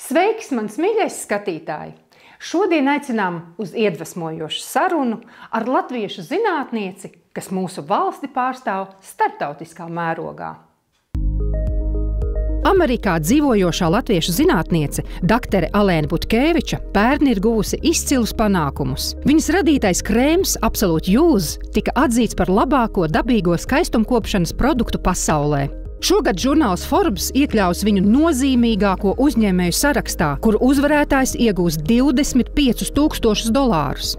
Sveiks, mans mīļais skatītāji! Šodien aicinām uz iedvesmojošu sarunu ar latviešu zinātnieci, kas mūsu valsti pārstāv starptautiskā mērogā. Amerikā dzīvojošā latviešu zinātniece dr. Alēna Butkēviča pērn ir guvusi izcilus panākumus. Viņas radītais krēms Absolute Use tika atzīts par labāko dabīgo skaistumkopšanas produktu pasaulē. Šogad žurnāls Forbes iekļaus viņu nozīmīgāko uzņēmēju sarakstā, kur uzvarētājs iegūs $25,000.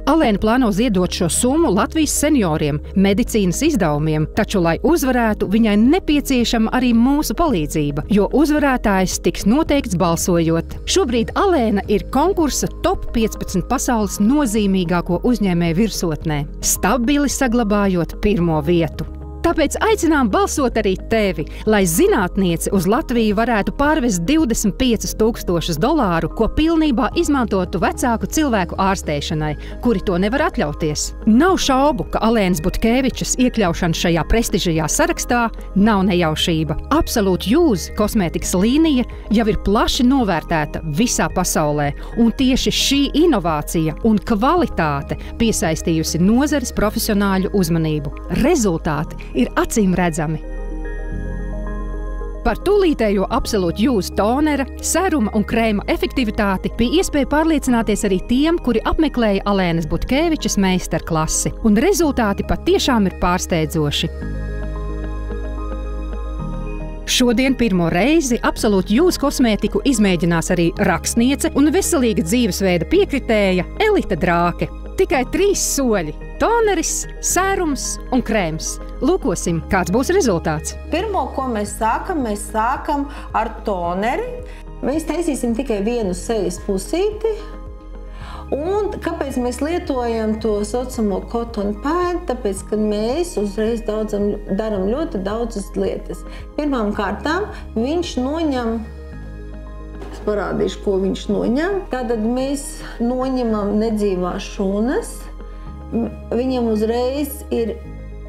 Alēna plāno ziedot šo summu Latvijas senioriem, medicīnas izdevumiem, taču, lai uzvarētu, viņai nepieciešama arī mūsu palīdzība, jo uzvarētājs tiks noteikts balsojot. Šobrīd Alēna ir konkursa top 15 pasaules nozīmīgāko uzņēmēju virsotnē, stabili saglabājot pirmo vietu. Tāpēc aicinām balsot arī tevi, lai zinātniece uz Latviju varētu pārvest $25,000, ko pilnībā izmantotu vecāku cilvēku ārstēšanai, kuri to nevar atļauties. Nav šaubu, ka Alēnas Butkēvičas iekļaušana šajā prestižajā sarakstā nav nejaušība. Absolute Use kosmētikas līnija jau ir plaši novērtēta visā pasaulē, un tieši šī inovācija un kvalitāte piesaistījusi nozares profesionāļu uzmanību. Rezultāti ir acīm redzami. Par tūlītējo Absolute Use tonera, seruma un krēma efektivitāti bija iespēja pārliecināties arī tiem, kuri apmeklēja Alēnas Butkēvičas meistarklasi, un rezultāti patiešām ir pārsteidzoši. Šodien pirmo reizi Absolute Use kosmētiku izmēģinās arī rakstniece un veselīga dzīvesveida piekritēja Elita Drāke. Tikai 3 soļi – toneris, sērums un krēms. Lūkosim, kāds būs rezultāts. Pirmo, ko mēs sākam ar toneri. Mēs taisīsim tikai vienu sejas pusīti. Un kāpēc mēs lietojam to saucamo cotton pad? Tāpēc, ka mēs uzreiz daram ļoti daudzas lietas. Pirmām kārtām viņš noņem. Es parādīšu, ko viņš noņem. Tātad mēs noņemam nedzīvās šūnas. Viņam uzreiz ir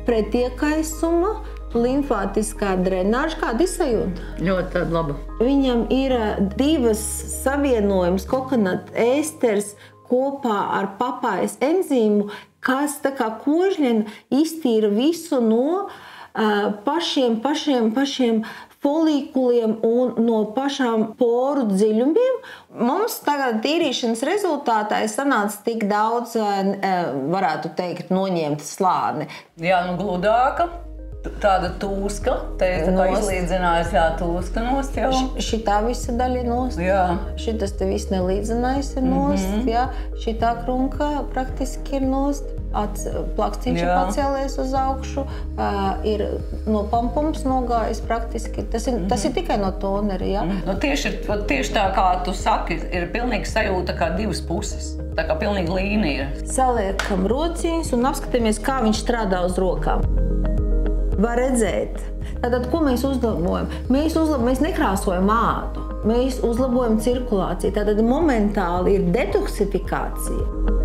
pretiekaisuma, limfātiskā drenāža. Kāda izsajūta? Ļoti laba. Viņam ir 2 savienojums, kokonat ēsters kopā ar papājas enzīmu, kas tā kā kožļena iztīra visu no pašiem folīkuliem un no pašām poru dziļumiem. Mums tagad tīrīšanas rezultātā sanāca tik daudz, varētu teikt, noņemt slāni. Jā, nu gludāka, tāda tūska. Te tā kā izlīdzinājis, jā, tūska nost jau. Šitā visa daļa nost. Jā. Šitas te viss nelīdzinājis ir nost, jā. Šitā krunka praktiski ir nost. Plakstiņš ir pacēlies uz augšu, ir no pampums nogājis praktiski. Tas ir tikai no toneri, jā. Nu, tieši tā, kā tu saki, ir pilnīgi sajūta kā 2 puses. Tā kā pilnīgi līnija. Saliekam rociņus un apskatāmies, kā viņš strādā uz rokām. Var redzēt. Tātad, ko mēs uzlabojam? Mēs nekrāsojam ādu, mēs uzlabojam cirkulāciju. Tātad momentāli ir detoksifikācija.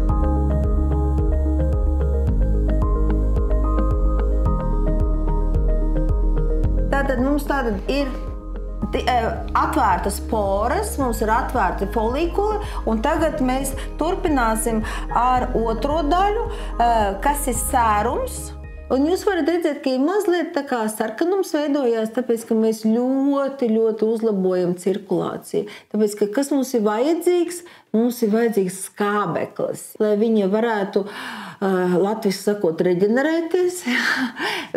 Tātad mums ir atvērtas poras, mums ir atvērti folīkuli, un tagad mēs turpināsim ar otro daļu, kas ir sērums. Un jūs varat redzēt, ka ir mazliet tā kā sarkanums veidojās, tāpēc, ka mēs ļoti uzlabojam cirkulāciju. Tāpēc, ka kas mums ir vajadzīgs? Mums ir vajadzīgs skābeklis, lai viņa varētu, latviski sakot, reģenerēties,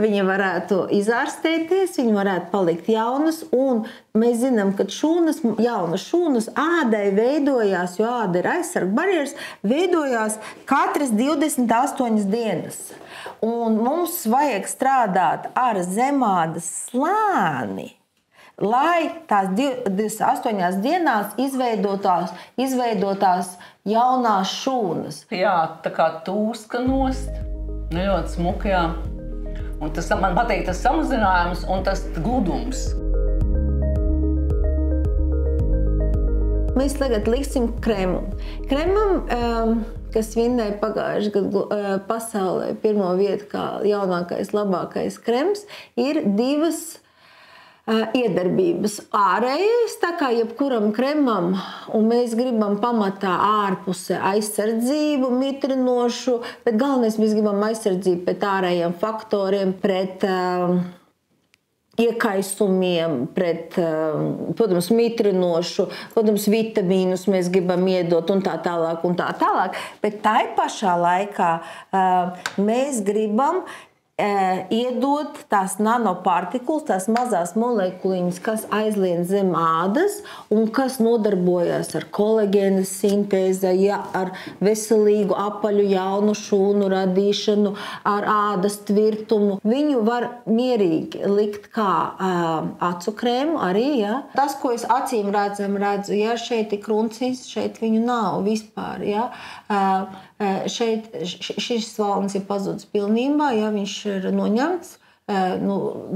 viņa varētu izārstēties, viņa varētu palikt jaunas, un mēs zinām, ka jaunas šūnas ādai veidojās, jo āda ir aizsarga barjeras, veidojās katras 28 dienas. Un mums vajag strādāt ar zemādas slāni, lai tās 28 dienās izveidotās jaunās šūnas. Jā, tā kā tūska nost, ļoti smuka, jā. Un tas, man patīk tas samazinājums un tas gludums. Mēs tagad liksim krēmu. Krēmam, kas vinnēja pagājuši gadu pasaulē pirmo vietu kā jaunākais, labākais krems, ir 2 iedarbības ārējais, tā kā jebkuram kremam, un mēs gribam pamatā ārpuse aizsardzību, mitrinošu, bet galvenais mēs gribam aizsardzību pret ārējiem faktoriem, pret iekaisumiem, pret, protams, mitrinošu, protams, vitamīnus mēs gribam iedot un tā tālāk. Bet tai pašā laikā mēs gribam iedot tās nanopartikulas, tās mazās molekuliņas, kas aizlien zem ādas un kas nodarbojas ar kolagēna sintēzi, ar veselīgu apaļu jaunu šūnu radīšanu, ar ādas tvirtumu. Viņu var mierīgi likt kā acu krēmu arī, ja. Tas, ko es acīm redzu, ja šeit ir kruncis, šeit viņu nav vispār, ja. Šeit šis svalns ir pazudis pilnībā, ja viņš ir noņemts,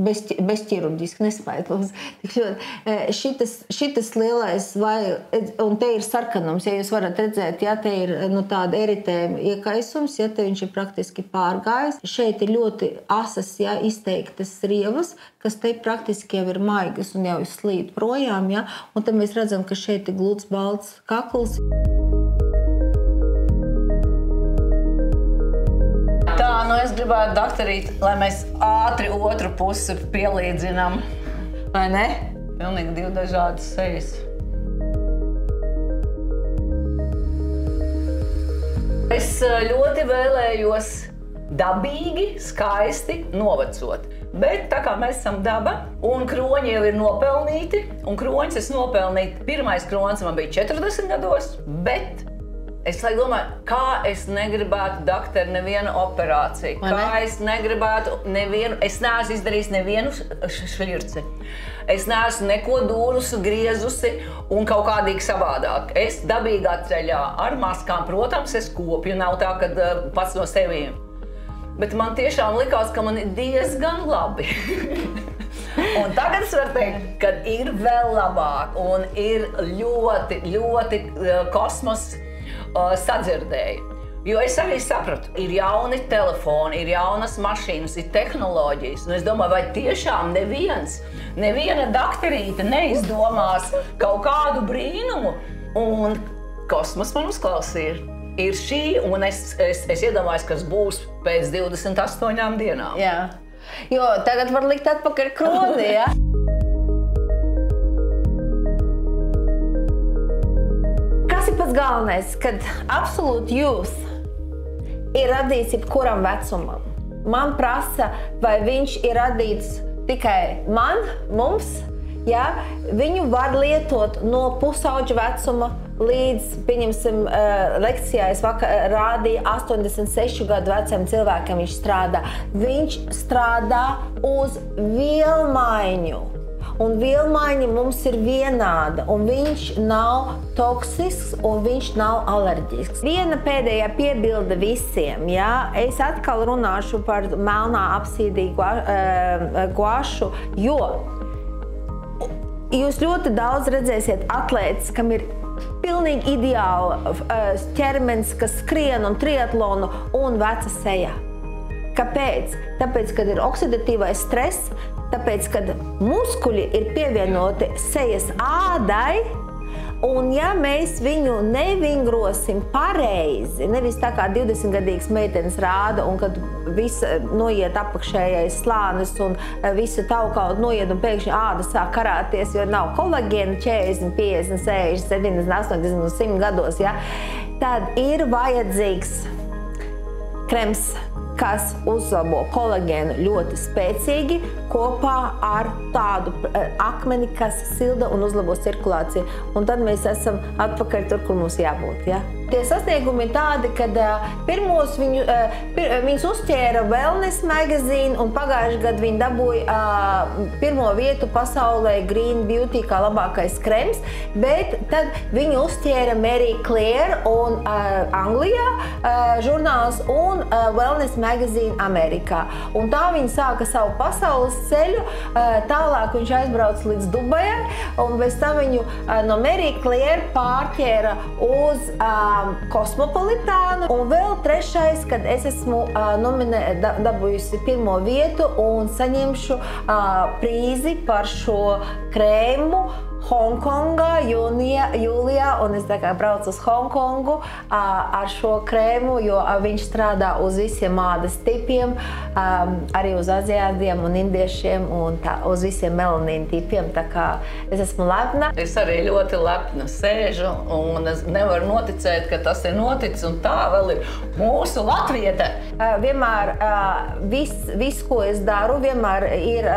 bez ķirurģiski nespēja. Šitas lielais, un te ir sarkanums, ja jūs varat redzēt, ja te ir tāda eritēma iekaisums, ja te viņš ir praktiski pārgājis. Šeit ir ļoti asas, ja, izteiktas rievas, kas te praktiski jau ir maigas un jau slīd projām, ja, un tad mēs redzam, ka šeit ir gluds balts kakls. Es gribētu, doktorīt, lai mēs ātri otru pusi pielīdzinām. Vai ne? Pilnīgi divi dažādas sejas. Es ļoti vēlējos dabīgi, skaisti novecot. Bet tā kā mēs esam daba, un kroņi jau ir nopelnīti, un kroņus es nopelnīju, pirmais kroņs man bija 40 gados, bet es domāju, kā es negribētu, doktori, nevienu operāciju, kā es negribētu nevienu, es neesmu izdarījis nevienu šļirci. Es neesmu neko dūrusi, griezusi un kaut kādīgi savādāk. Es dabīgā ceļā ar maskām, protams, es kopju, nav tā, ka pats no sevīm. Bet man tiešām likās, ka man ir diezgan labi. Un tagad es varu teikt, ka ir vēl labāk un ir ļoti, ļoti kosmos sadzirdēju. Jo es arī sapratu, ir jauni telefoni, ir jaunas mašīnas, ir tehnoloģijas. Un es domāju, vai tiešām neviena doktorīte neizdomās kaut kādu brīnumu. Un kosmos man uzklausīja. Ir šī, un es iedomājos, kas būs pēc 28 dienām. Jā. Jo tagad var likt atpakaļ kroni, ja? Pats galvenais, kad absolūti jūs ir radīts jebkuram vecumam. Man prasa, vai viņš ir radīts tikai mums, ja? Viņu var lietot no pusauģa vecuma līdz, pieņemsim, lekcijā es rādīju 86 gadu vecam cilvēkam viņš strādā. Viņš strādā uz vielmaiņu. Un vielmaiņa mums ir vienāda, un viņš nav toksisks, un viņš nav alerģisks. Viena pēdējā piebilde visiem, ja? Es atkal runāšu par melnā apsīdīgu guašu, jo jūs ļoti daudz redzēsiet atlētas, kam ir pilnīgi ideāla ķermenis, kas skrien un triatlonu un veca seja. Kāpēc? Tāpēc, kad ir oksidatīvais stress, tāpēc, kad muskuļi ir pievienoti sejas ādai, un ja mēs viņu nevingrosim pareizi, nevis tā kā 20-gadīgas meitenes rāda, un kad viss noiet apakšējais slānis un visa taukauda noiet un pēkšņi āda sāk karāties, jo nav kolagēna 40, 50, 60, 70, 80 un 100 gados, ja? Tad ir vajadzīgs krems, kas uzlabo kolagēnu ļoti spēcīgi kopā ar tādu akmeni, kas silda un uzlabo cirkulāciju. Un tad mēs esam atpakaļ tur, kur mums jābūt. Ja? Tie sasniegumi ir tādi, kad pirmos viņus uzķēra Wellness magazine, un pagājušajā gadā viņi dabūja pirmo vietu pasaulē Green Beauty kā labākais krems, bet tad viņi uzķēra Marie Claire un Anglijā žurnāls un Wellness magazine Amerikā. Un tā viņi sāka savu pasaules ceļu, tālāk viņš aizbrauc līdz Dubajai, un bez tam viņu no Marie Claire pārķēra uz Kosmopolitānu. Un vēl trešais, kad es esmu dabūjusi pirmo vietu un saņemšu prīzi par šo krēmu Hongkongā jūlijā, un es tā kā braucu uz Hongkongu ar šo krēmu, jo viņš strādā uz visiem ādas tipiem, arī uz aziādiem un indiešiem un uz visiem melanīna tipiem, tā kā es esmu lepna. Es arī ļoti lepna sēžu un es nevaru noticēt, ka tas ir noticis un tā vēl ir mūsu latviete. Vienmēr viss, ko es daru, vienmēr ir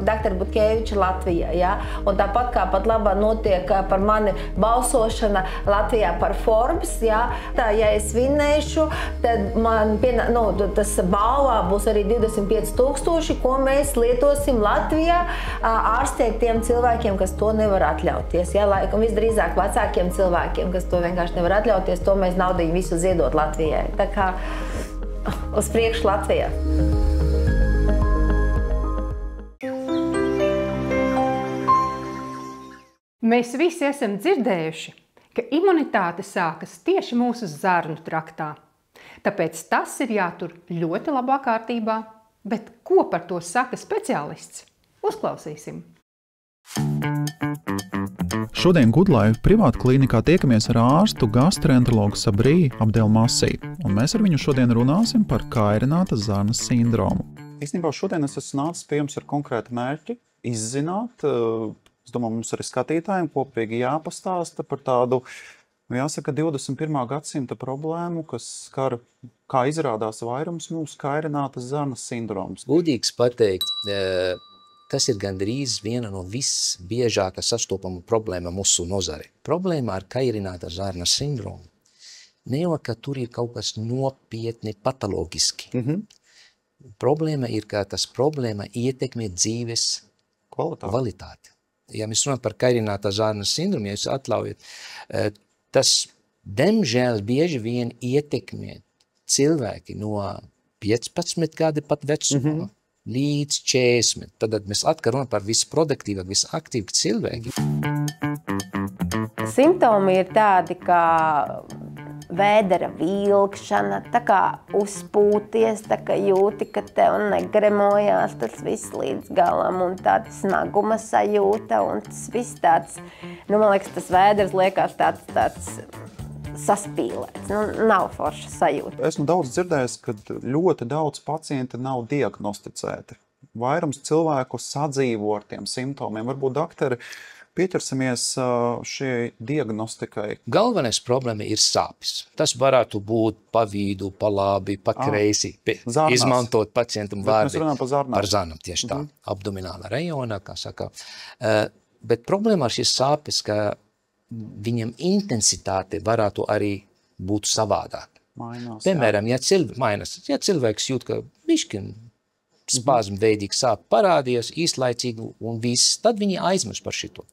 Dr. Butkeviča Latvijā, ja? Un tāpat kā pat labā notiek par mani balsošana Latvijā par Forbes, ja? Tā, ja es vinnēšu, tad man tas balvā būs arī 25,000, ko mēs lietosim Latvijā ārstēt tiem cilvēkiem, kas to nevar atļauties, ja? Un visdrīzāk vecākiem cilvēkiem, kas to vienkārši nevar atļauties, to mēs naudiņu visu ziedot Latvijai. Tā kā uz priekšu Latvijā. Mēs visi esam dzirdējuši, ka imunitāte sākas tieši mūsu zarnu traktā. Tāpēc tas ir jātur ļoti labā kārtībā. Bet ko par to saka speciālists? Uzklausīsim! Šodien Goodlife privāta klīnikā tiekamies ar ārstu gastroenterologu Sabriju Abdelmasī, un mēs ar viņu šodien runāsim par kairinātas zarnas sindromu. Īstenībā šodien es esmu nācis pie jums ar konkrētu mērķi izzināt. Es domāju, mums arī skatītājiem kopīgi jāpastāsta par tādu, jāsaka, 21. gadsimta problēmu, kas skar, kā izrādās vairums mūsu kairinātas zarnas sindroms. Godīgs pateikt, tas ir gandrīz viena no visbiežāk sastopama problēma mūsu nozare. Problēma ar kairinātas zarnas sindromu ne jau, ka tur ir kaut kas nopietni patoloģiski. Problēma ir, ka tas problēma ietekmē dzīves kvalitāti. Ja mēs runājam par kairinātas zarnas sindromu, ja jūs atļaujat, tas, diemžēl, bieži vien ietekmē cilvēki no 15 gadi pat vecumā līdz 40. Tad mēs atkal runājam par visproduktīvāk, visaktīvāk cilvēki. Simptomi ir tādi, kā vēdera vilkšana, tā kā uzpūties, tā kā jūti, ka tev negremojās tas viss līdz galam, un tāda smaguma sajūta, un tas viss tāds, man liekas, tas vēders liekas tāds saspīlēts, nav forša sajūta. Esmu daudz dzirdējis, ka ļoti daudz pacienti nav diagnosticēti. Vairums cilvēku sadzīvo ar tiem simptomiem. Varbūt, doktori, pieķersimies šai diagnostikai. Galvenais problēma ir sāpes. Tas varētu būt pa vidu, pa labi, pa kreisi. Izmantot pacientam vārdi. Mēs runājam par zarnām. Par zarnām, tieši tā. Abdomināla rajonā, kā saka. Bet problēma ar šīs sāpes, ka viņam intensitāte varētu arī būt savādāk. Mainās, piemēram, ja cilvēks jūt, ka bišķiņ spāzmveidīgi sāp parādījās īslaicīgi un viss, tad viņi aizmirst par šito.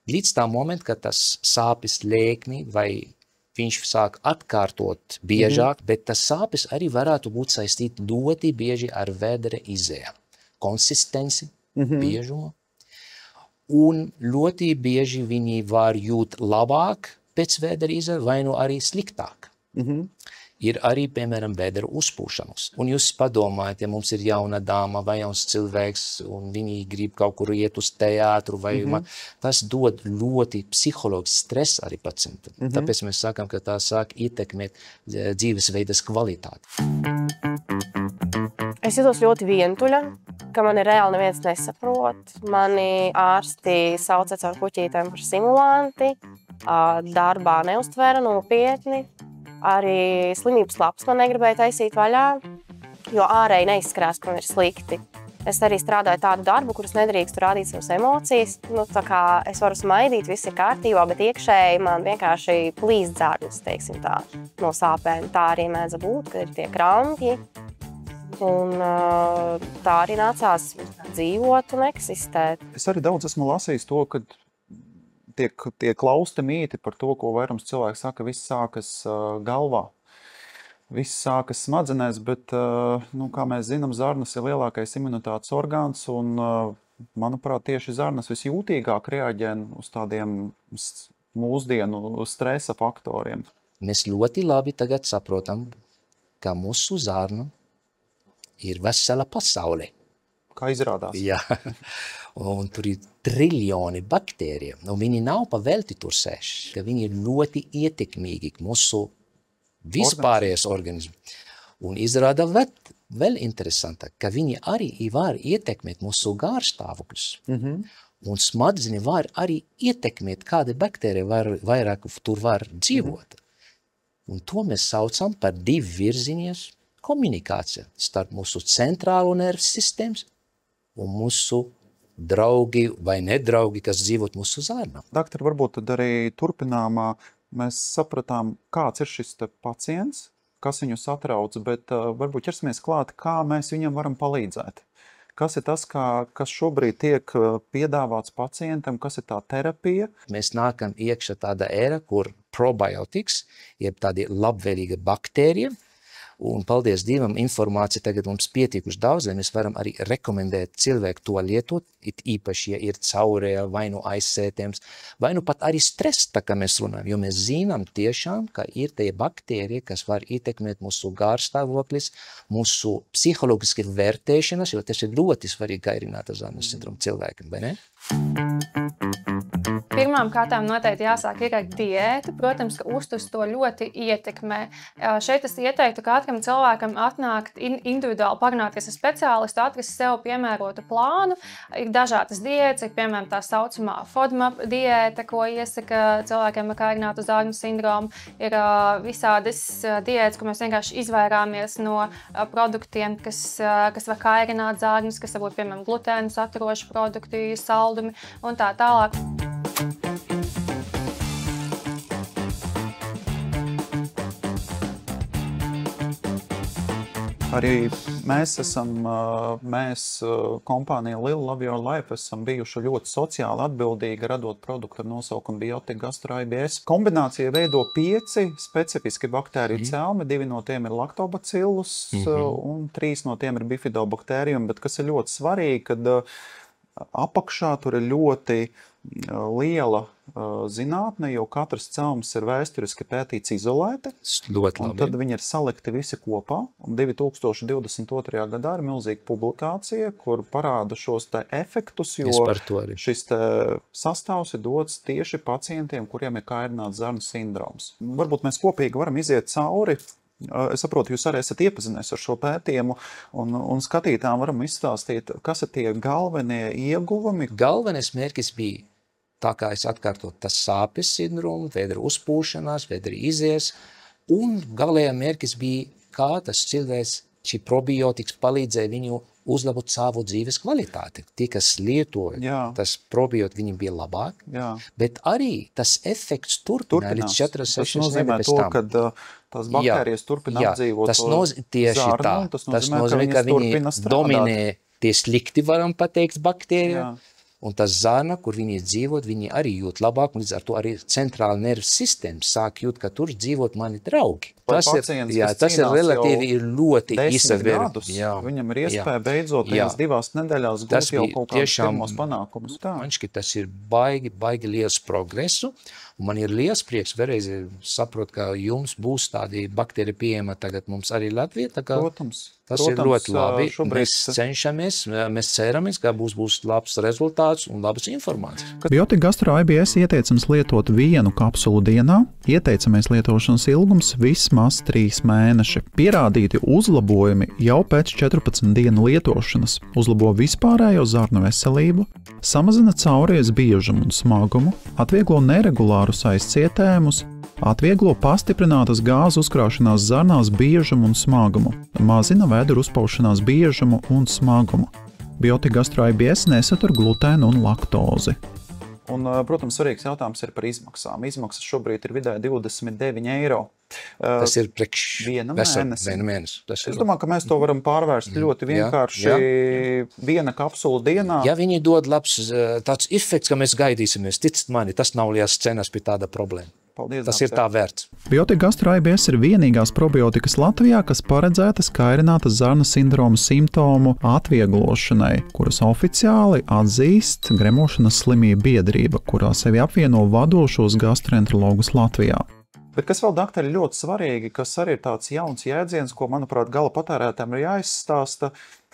Līdz tā moment, kad tas sāpes lēkni vai viņš sāk atkārtot biežāk, bet tas sāpes arī varētu būt saistīti ļoti bieži ar vēdera izējām. Konsistenci, biežumu. Un ļoti bieži viņi var jūt labāk pēc vēdera izējām vai nu arī sliktāk. Ir arī, piemēram, vēdera uzpūšanas. Un jūs padomājat, ja mums ir jauna dāma vai jauns cilvēks, un viņi grib kaut kur iet uz teātru, vai tas dod ļoti psiholoģisks stress arī pacientam. Tāpēc mēs sakām, ka tā sāk ietekmēt dzīvesveidas kvalitāti. Es jūtos ļoti vientuļa, ka mani reāli neviens nesaprot. Mani ārsti sauca caur puķītēm par simulanti, darbā neuztvēra nopietni. Arī slimības lapas man negribēja taisīt vaļā, jo ārēji neizskrās, ka man ir slikti. Es arī strādāju tādu darbu, kurus nedrīkstu rādīt savas emocijas. Tā kā es varu smaidīt, viss ir kārtībā, bet iekšēji man vienkārši plīst dzārnas, teiksim tā, no sāpēm. Tā arī mēdza būt, ka ir tie krampji. Un tā arī nācās dzīvot un eksistēt. Es arī daudz esmu lasījis to, ka tiek klausta mīti par to, ko vairums cilvēku saka, viss sākas galvā. Viss sākas smadzenēs, bet, kā mēs zinām, zarnas ir lielākais imunitātes orgāns, un, manuprāt, tieši zarnas visjūtīgāk reaģē uz tādiem mūsdienu stresa faktoriem. mēs ļoti labi tagad saprotam, ka mūsu zarnu ir vesela pasaule. Kā izrādās? Jā, un tur ir triljoni baktēriju, un viņi nav pavelti tur sēž, ka viņi ir ļoti ietekmīgi mūsu vispārējais organismu. Un izrāda vēl interesantāk, ka viņi arī var ietekmēt mūsu gārstāvokļus. Un smadzeņi var arī ietekmēt, kāda baktērija vairāk tur var dzīvot. Un to mēs saucam par divu virziņas komunikāciju starp mūsu centrālo nervu sistēmas un mūsu draugi vai nedraugi, kas dzīvot mūsu zarnā. Doktor, varbūt tad arī turpinājumā mēs sapratām, kāds ir šis pacients, kas viņu satrauc, bet varbūt ķersimies klāt, kā mēs viņam varam palīdzēt. Kas ir tas, kas šobrīd tiek piedāvāts pacientam, kas ir tā terapija? Mēs nākam iekšā tāda era, kur probiotiks, jeb tādi labvēlīga baktērija, un paldies Dievam, informācija tagad mums pietiekuši daudz, lai mēs varam arī rekomendēt cilvēku to lietot, it īpaši, ja ir caurēja, vai nu aizsētēms, vai nu pat arī stress, tā kā mēs runājam, jo mēs zinām tiešām, ka ir tie baktērija, kas var ietekmēt mūsu gārstāvoklis, mūsu psihologiski vērtēšanas, jo tas ir ļoti svarīgi kairināta zarnas sindroma cilvēkiem, vai ne? Pirmām kārtām noteikti jāsāk ir ar diētu. Protams, ka uzturs to ļoti ietekmē. Šeit es ieteiktu katram cilvēkam atnākt individuāli parunāties ar speciālistu, atrast sev piemērotu plānu. Ir dažādas diētas, ir piemēram tā saucamā FODMAP diēta, ko iesaka cilvēkiem ar kairinātu zarnu sindromu. Ir visādas diētas, ko mēs vienkārši izvairāmies no produktiem, kas var kairināt zarnus, kas varbūt, piemēram, glutēnu saturoši produkti, saldumi un tā tālāk. Arī mēs kompānija Lil Love Your Life esam bijuši ļoti sociāli atbildīgi, radot produktu ar nosaukumu Biotika Gastro IBS. Kombinācija veido 5 specifiski baktēriju celmi, 2 no tiem ir Lactobacillus un 3 no tiem ir Bifidobacterium, bet kas ir ļoti svarīgi, kad apakšā tur ir ļoti liela zinātne, jo katrs celms ir vēsturiski pētīts izolēti, un tad viņi ir salikti visi kopā, un 2022. gadā ir milzīga publikācija, kur parāda šos te efektus, jo šis te sastāvs ir dots tieši pacientiem, kuriem ir kairināts zarnu sindroms. Varbūt mēs kopīgi varam iziet cauri. Es saprotu, jūs arī esat iepazinies ar šo pētījumu, un skatītājiem varam izstāstīt, kas ir tie galvenie ieguvumi. Galvenais mērķis bija, tā kā es atkārtotu, tas sāpes sindromu, vēdra uzpūšanās, vēdra izies, un galējā mērķis bija, kā tas cilvēks, šī probiotiks palīdzēja viņu uzlabot savu dzīves kvalitāti. Tie, kas lietoja, tas probiotiks viņiem bija labāk, bet arī tas efekts turpināja līdz 4-6 nedēļas pēc tam. Tas nozīmē to, ka tās baktērijas turpina apdzīvot zarnu, tas nozīmē, ka viņi dominē tie slikti, varam pateikt, baktērija. Un tas zarna, kur viņi dzīvot, viņi arī jūt labāk, un līdz ar to arī centrāla nervu sistēma sāk jūt, ka tur dzīvot mani draugi. Tas ir relatīvi ļoti izsavērts. Viņam ir iespēja beidzot 1-2 nedēļās gūt jau kaut kādus pirmos panākumus. Tas ir baigi liels progresu, un man ir liels prieks vēlreiz saprot, ka jums būs tādi bakteri pieejama tagad mums arī Latvijā. Protams. Tas ir ļoti labi. Mēs cenšamies, mēs ceramies, ka būs labs rezultāts un labas informācijas. Biotika Gastro IBS ieteicams lietot 1 kapsulu dienā. Ieteicamais lietošanas ilgums vismaz 3 mēneši. Pierādīti uzlabojumi jau pēc 14 dienu lietošanas. Uzlabo vispārējo zarnu veselību, samazina cauries biežumu un smagumu, atvieglo neregulārus aizcietējumus, atvieglo pastiprinātas gāzu uzkrāšanās zarnās biežumu un smagumu, mazina vēdru uzpaušanās biežumu un smagumu. Biotika Gastro IBS nesatur glutēnu un laktozi. Un, protams, svarīgs jautājums ir par izmaksām. Izmaksas šobrīd ir vidēji 29 eiro. Tas ir priekš vienu mēnesi. Es domāju, ka mēs to varam pārvērst ļoti vienkārši 1 kapsula dienā. Ja viņi dod labs tāds efekts, ka mēs gaidīsimies, ticat mani, tas nav liels cenas pie tāda problēma. Paldies, tas ir tā vērts. Biotika Gastro IBS ir vienīgās probiotikas Latvijā, kas paredzētas kairinātas zarnu sindroma simptomu atvieglošanai, kuras oficiāli atzīst Gremošanas slimību biedrība, kurā sevi apvieno vadošos gastroenterologus Latvijā. Bet kas vēl, doktori, ļoti svarīgi, kas arī ir tāds jauns jēdziens, ko, manuprāt, gala patērētājiem ir jāizstāsta,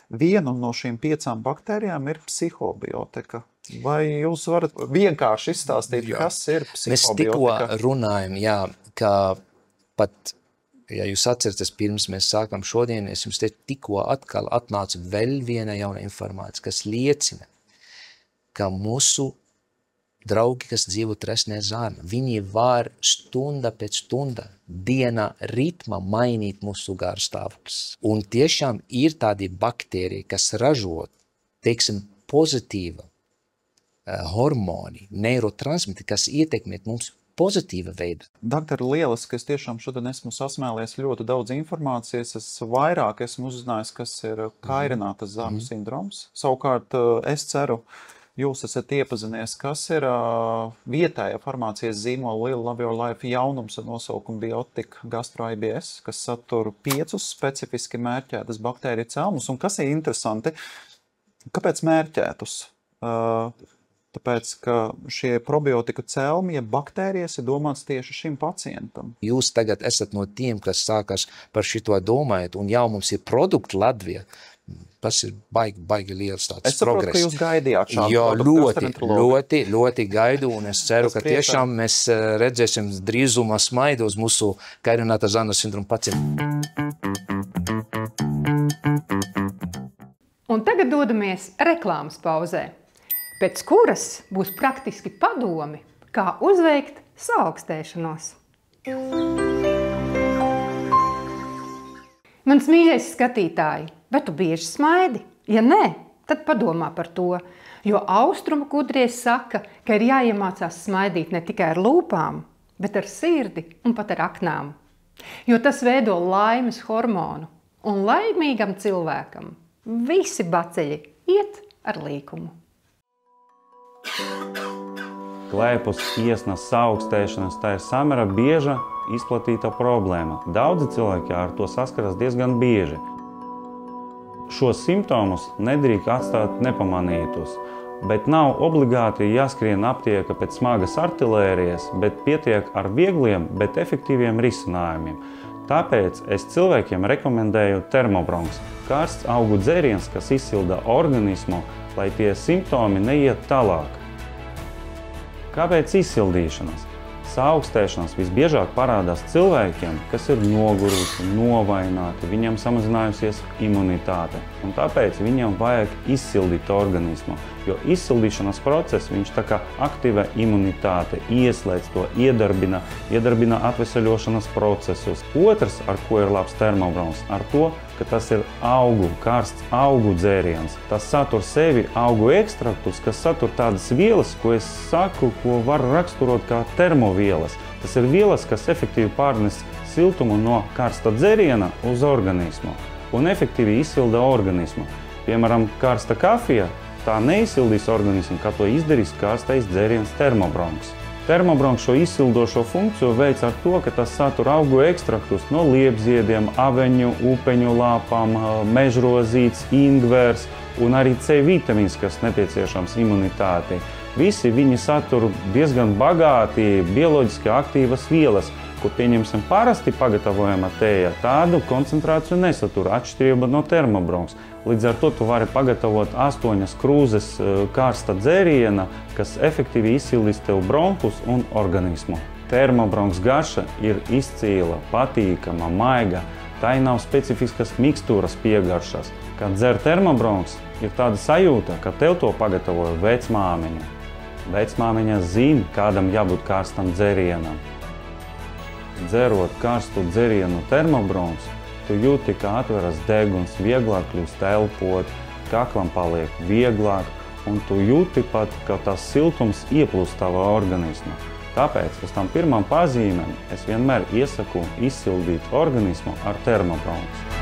viena no šīm 5 baktērijām ir psihobiotika. Vai jūs varat vienkārši izstāstīt, kas ir psihobiotika? Mēs tikko runājam, ka pat, ja jūs atceraties, pirms mēs sākam šodien, es jums te tikko atkal atnāca vēl viena jauna informācija, kas liecina, ka mūsu draugi, kas dzīvo Tresnē Zarna, viņi var stunda pēc stunda dienā ritma mainīt mūsu garstāvoklis. Un tiešām ir tādi baktērija, kas ražo, teiksim, pozitīva hormoni, neurotransmiti, kas ietekmē mums pozitīva veida. Doktor, lieliski, es tiešām šodien esmu sasmēlies ļoti daudz informācijas. Es vairāk esmu uzzinājis, kas ir kairinātas zarnu sindroms. Savukārt, es ceru, jūs esat iepazinies, kas ir vietējā farmācijas zīmola Lila Love Your Life jaunums ar nosaukumu Biotika Gastro IBS, kas satur 5 specifiski mērķētas baktēriju celmus. Un kas ir interesanti, kāpēc mērķētus? Tāpēc, ka šie probiotika celmi, ja baktērijas ir domāts tieši šim pacientam. Jūs tagad esat no tiem, kas sākas par šito domājot, un jau mums ir produkti Latvijā. Tas ir baigi liels tāds progress. Es saprotu, ka jūs gaidījāt šādu produktu. Ļoti gaidu, un es ceru, ka tiešām mēs redzēsim drīzumā smaidu uz mūsu kairināta zarnu sindromu pacientu. Un tagad dodamies reklāmas pauzē, pēc kuras būs praktiski padomi, kā uzveikt saaugstēšanos. Mans mīļais skatītāji, vai tu bieži smaidi? Ja nē, tad padomā par to, jo austrumu gudrie saka, ka ir jāiemācās smaidīt ne tikai ar lūpām, bet ar sirdi un pat ar aknām. Jo tas veido laimes hormonu, un laimīgam cilvēkam visi baceļi iet ar līkumu. Klēpus, iesnas, saaugstēšanas, tā ir samērā bieža izplatīta problēma. Daudzi cilvēki ar to saskaras diezgan bieži. Šos simptomus nedrīkst atstāt nepamanītus, bet nav obligāti jāskrien aptieka pēc smagas artilērijas, bet pietiek ar viegliem, bet efektīviem risinājumiem. Tāpēc es cilvēkiem rekomendēju Thermobronx, karsts augu dzēriens, kas izsilda organismu, lai tie simptomi neiet tālāk. Kāpēc izsildīšanas? Saaugstēšanas visbiežāk parādās cilvēkiem, kas ir noguruši, novaināti, viņiem samazinājusies imunitāte. Un tāpēc viņiem vajag izsildīt organismu, jo izsildīšanas process, viņš tā kā aktivē imunitāti, ieslēdz to, iedarbina atveseļošanas procesus. Otrs, ar ko ir labs Thermobronx, ar to, ka tas ir karsts augu dzēriens. Tas satur sevi augu ekstraktus, kas satur tādas vielas, ko es saku, ko var raksturot kā termovielas. Tas ir vielas, kas efektīvi pārnes siltumu no karsta dzēriena uz organismu un efektīvi izsilda organismu. Piemēram, karsta kafija, tā neizsildīs organismu, kā to izdarīs karstais dzēriens Thermobronx. Thermobronx šo izsildošo funkciju veic ar to, ka tas satur augu ekstraktus no liepziediem, aveņu, upeņu lāpām, mežrozītes, ingvers un arī C vitamīns, kas nepieciešams imunitātei. Visi viņi satur diezgan bagāti bioloģiski aktīvas vielas, ko pieņemsim parasti pagatavojama tēja, tādu koncentrāciju nesatur, atšķirība no Thermobronx. Līdz ar to tu vari pagatavot 8 krūzes karsta dzēriena, kas efektīvi izsildīs tev bronhus un organismu. Thermobronx garša ir izcīla, patīkama, maiga, tai nav specifiskas mikstūras piegaršas. Kad dzer Thermobronx, ir tāda sajūta, ka tev to pagatavoja vecmāmiņa. Vecmāmiņa zina, kādam jābūt karstam dzērienam. Dzerot karstu dzērienu Thermobronx, tu jūti, ka atveras deguns, vieglāk kļūst elpot, kaklam paliek vieglāk, un tu jūti pat, ka tas siltums ieplūst tavā organismā. Tāpēc uz tam pirmām pazīmēm es vienmēr iesaku izsildīt organismu ar Thermobronx.